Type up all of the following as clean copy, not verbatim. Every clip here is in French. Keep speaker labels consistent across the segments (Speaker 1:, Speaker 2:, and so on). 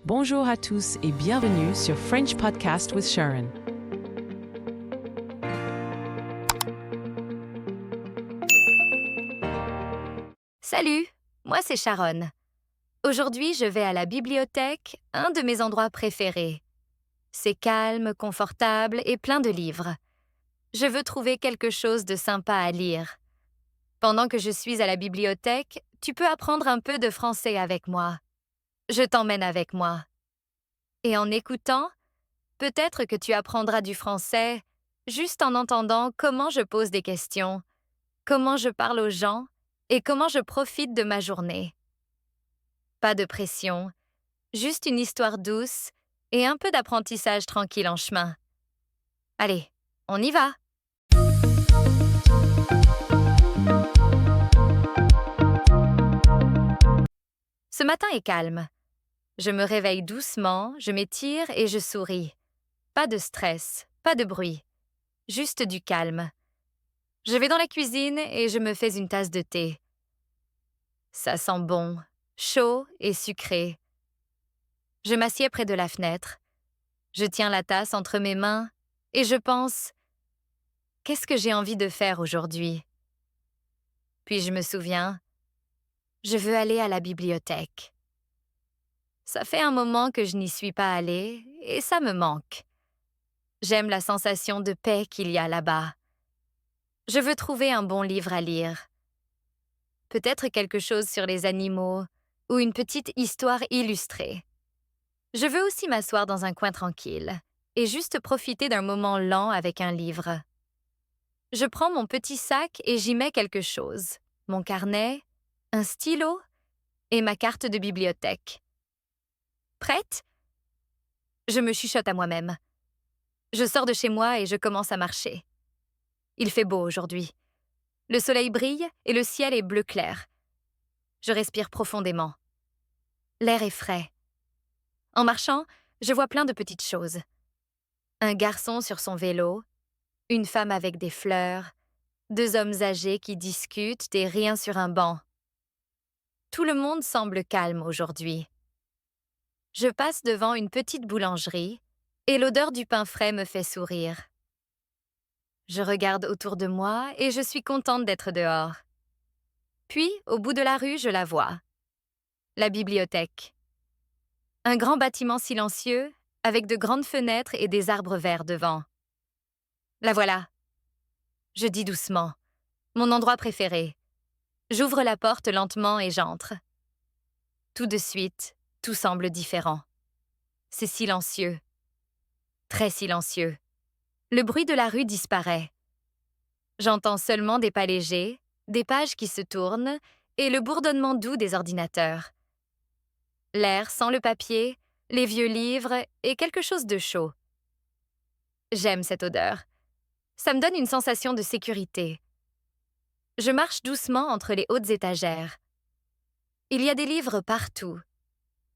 Speaker 1: Bonjour à tous et bienvenue sur French Podcast with Sharon.
Speaker 2: Salut, moi c'est Sharon. Aujourd'hui, je vais à la bibliothèque, un de mes endroits préférés. C'est calme, confortable et plein de livres. Je veux trouver quelque chose de sympa à lire. Pendant que je suis à la bibliothèque, tu peux apprendre un peu de français avec moi. Je t'emmène avec moi. Et en écoutant, peut-être que tu apprendras du français juste en entendant comment je pose des questions, comment je parle aux gens et comment je profite de ma journée. Pas de pression, juste une histoire douce et un peu d'apprentissage tranquille en chemin. Allez, on y va! Ce matin est calme. Je me réveille doucement, je m'étire et je souris. Pas de stress, pas de bruit, juste du calme. Je vais dans la cuisine et je me fais une tasse de thé. Ça sent bon, chaud et sucré. Je m'assieds près de la fenêtre. Je tiens la tasse entre mes mains et je pense « Qu'est-ce que j'ai envie de faire aujourd'hui ?» Puis je me souviens « Je veux aller à la bibliothèque. » Ça fait un moment que je n'y suis pas allée et ça me manque. J'aime la sensation de paix qu'il y a là-bas. Je veux trouver un bon livre à lire. Peut-être quelque chose sur les animaux ou une petite histoire illustrée. Je veux aussi m'asseoir dans un coin tranquille et juste profiter d'un moment lent avec un livre. Je prends mon petit sac et j'y mets quelque chose. Mon carnet, un stylo et ma carte de bibliothèque. Prête? Je me chuchote à moi-même. Je sors de chez moi et je commence à marcher. Il fait beau aujourd'hui. Le soleil brille et le ciel est bleu clair. Je respire profondément. L'air est frais. En marchant, je vois plein de petites choses. Un garçon sur son vélo, une femme avec des fleurs, deux hommes âgés qui discutent et rien sur un banc. Tout le monde semble calme aujourd'hui. Je passe devant une petite boulangerie et l'odeur du pain frais me fait sourire. Je regarde autour de moi et je suis contente d'être dehors. Puis, au bout de la rue, je la vois. La bibliothèque. Un grand bâtiment silencieux avec de grandes fenêtres et des arbres verts devant. La voilà. Je dis doucement. Mon endroit préféré. J'ouvre la porte lentement et j'entre. Tout de suite, tout semble différent. C'est silencieux. Très silencieux. Le bruit de la rue disparaît. J'entends seulement des pas légers, des pages qui se tournent et le bourdonnement doux des ordinateurs. L'air sans le papier, les vieux livres et quelque chose de chaud. J'aime cette odeur. Ça me donne une sensation de sécurité. Je marche doucement entre les hautes étagères. Il y a des livres partout.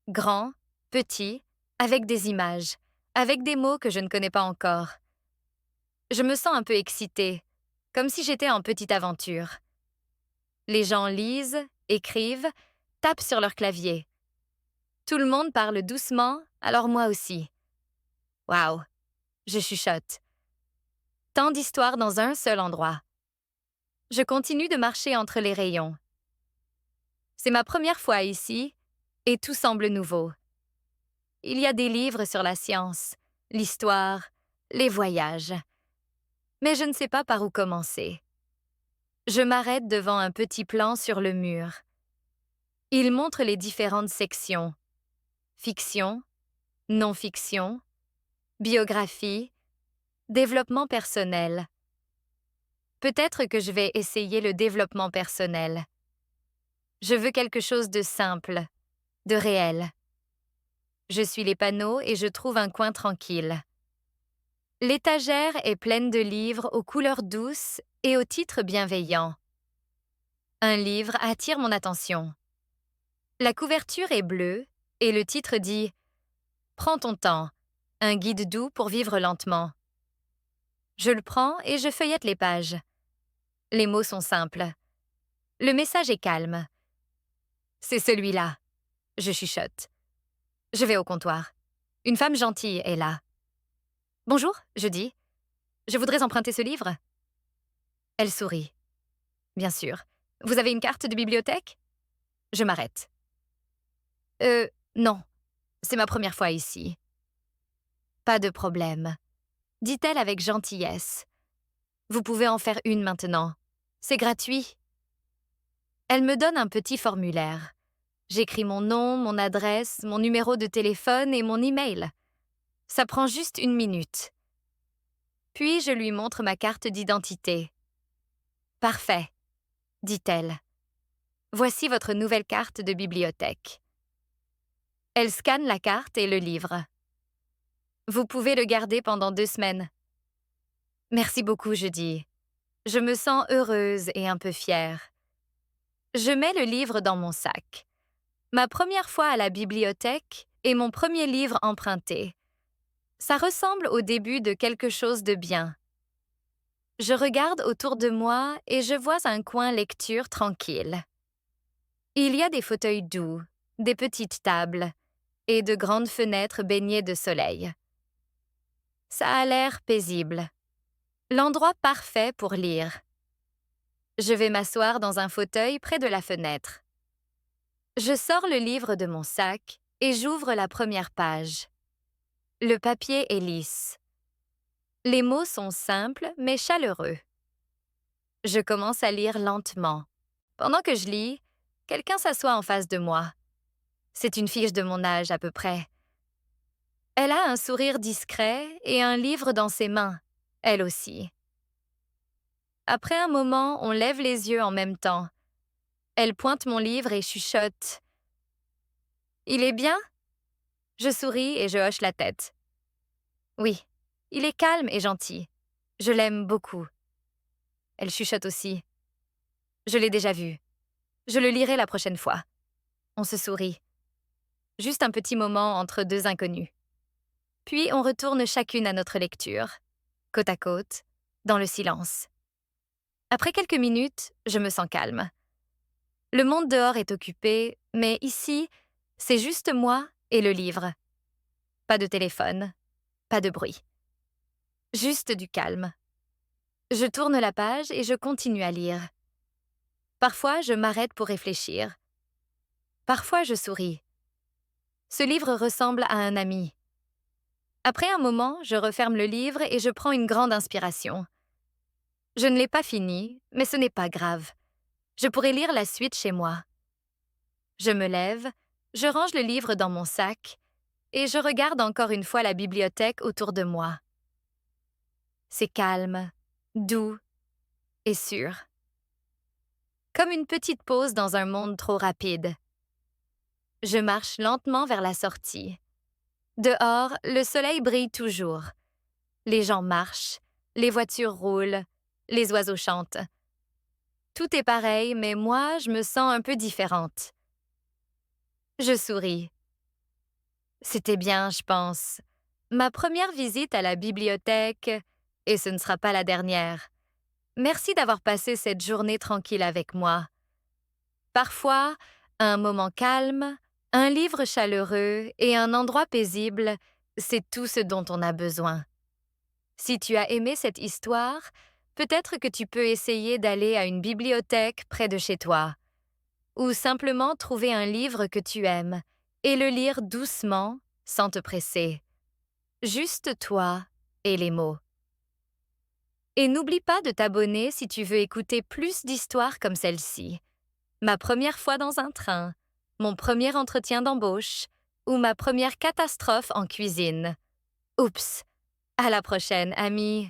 Speaker 2: Grands, petits, avec des images, avec des mots que je ne connais pas encore. Je me sens un peu excitée, comme si j'étais en petite aventure. Les gens lisent, écrivent, tapent sur leur clavier. Tout le monde parle doucement, alors moi aussi. Waouh, je chuchote. Tant d'histoires dans un seul endroit. Je continue de marcher entre les rayons. C'est ma première fois ici, et tout semble nouveau. Il y a des livres sur la science, l'histoire, les voyages. Mais je ne sais pas par où commencer. Je m'arrête devant un petit plan sur le mur. Il montre les différentes sections. Fiction, non-fiction, biographie, développement personnel. Peut-être que je vais essayer le développement personnel. Je veux quelque chose de simple, de réel. Je suis les panneaux et je trouve un coin tranquille. L'étagère est pleine de livres aux couleurs douces et aux titres bienveillants. Un livre attire mon attention. La couverture est bleue et le titre dit « Prends ton temps, un guide doux pour vivre lentement ». Je le prends et je feuillette les pages. Les mots sont simples. Le message est calme. C'est celui-là, je chuchote. Je vais au comptoir. Une femme gentille est là. Bonjour, je dis. Je voudrais emprunter ce livre. Elle sourit. Bien sûr. Vous avez une carte de bibliothèque? Je m'arrête. Non. C'est ma première fois ici. Pas de problème, dit-elle avec gentillesse. Vous pouvez en faire une maintenant. C'est gratuit. Elle me donne un petit formulaire. J'écris mon nom, mon adresse, mon numéro de téléphone et mon email. Ça prend juste 1 minute. Puis je lui montre ma carte d'identité. Parfait, dit-elle. Voici votre nouvelle carte de bibliothèque. Elle scanne la carte et le livre. Vous pouvez le garder pendant 2 semaines. Merci beaucoup, je dis. Je me sens heureuse et un peu fière. Je mets le livre dans mon sac. Ma première fois à la bibliothèque et mon premier livre emprunté. Ça ressemble au début de quelque chose de bien. Je regarde autour de moi et je vois un coin lecture tranquille. Il y a des fauteuils doux, des petites tables et de grandes fenêtres baignées de soleil. Ça a l'air paisible. L'endroit parfait pour lire. Je vais m'asseoir dans un fauteuil près de la fenêtre. Je sors le livre de mon sac et j'ouvre la première page. Le papier est lisse. Les mots sont simples mais chaleureux. Je commence à lire lentement. Pendant que je lis, quelqu'un s'assoit en face de moi. C'est une fille de mon âge à peu près. Elle a un sourire discret et un livre dans ses mains, elle aussi. Après un moment, on lève les yeux en même temps. Elle pointe mon livre et chuchote. « Il est bien ?» Je souris et je hoche la tête. Oui, il est calme et gentil. Je l'aime beaucoup. Elle chuchote aussi. Je l'ai déjà vu. Je le lirai la prochaine fois. On se sourit. Juste un petit moment entre deux inconnus. Puis on retourne chacune à notre lecture, côte à côte, dans le silence. Après quelques minutes, je me sens calme. Le monde dehors est occupé, mais ici, c'est juste moi et le livre. Pas de téléphone, pas de bruit. Juste du calme. Je tourne la page et je continue à lire. Parfois, je m'arrête pour réfléchir. Parfois, je souris. Ce livre ressemble à un ami. Après un moment, je referme le livre et je prends une grande inspiration. Je ne l'ai pas fini, mais ce n'est pas grave. Je pourrai lire la suite chez moi. Je me lève, je range le livre dans mon sac et je regarde encore une fois la bibliothèque autour de moi. C'est calme, doux et sûr. Comme une petite pause dans un monde trop rapide. Je marche lentement vers la sortie. Dehors, le soleil brille toujours. Les gens marchent, les voitures roulent, les oiseaux chantent. Tout est pareil, mais moi, je me sens un peu différente. Je souris. C'était bien, je pense. Ma première visite à la bibliothèque, et ce ne sera pas la dernière. Merci d'avoir passé cette journée tranquille avec moi. Parfois, un moment calme, un livre chaleureux et un endroit paisible, c'est tout ce dont on a besoin. Si tu as aimé cette histoire, peut-être que tu peux essayer d'aller à une bibliothèque près de chez toi, ou simplement trouver un livre que tu aimes et le lire doucement, sans te presser. Juste toi et les mots. Et n'oublie pas de t'abonner si tu veux écouter plus d'histoires comme celle-ci. Ma première fois dans un train, mon premier entretien d'embauche ou ma première catastrophe en cuisine. Oups! À la prochaine, amis!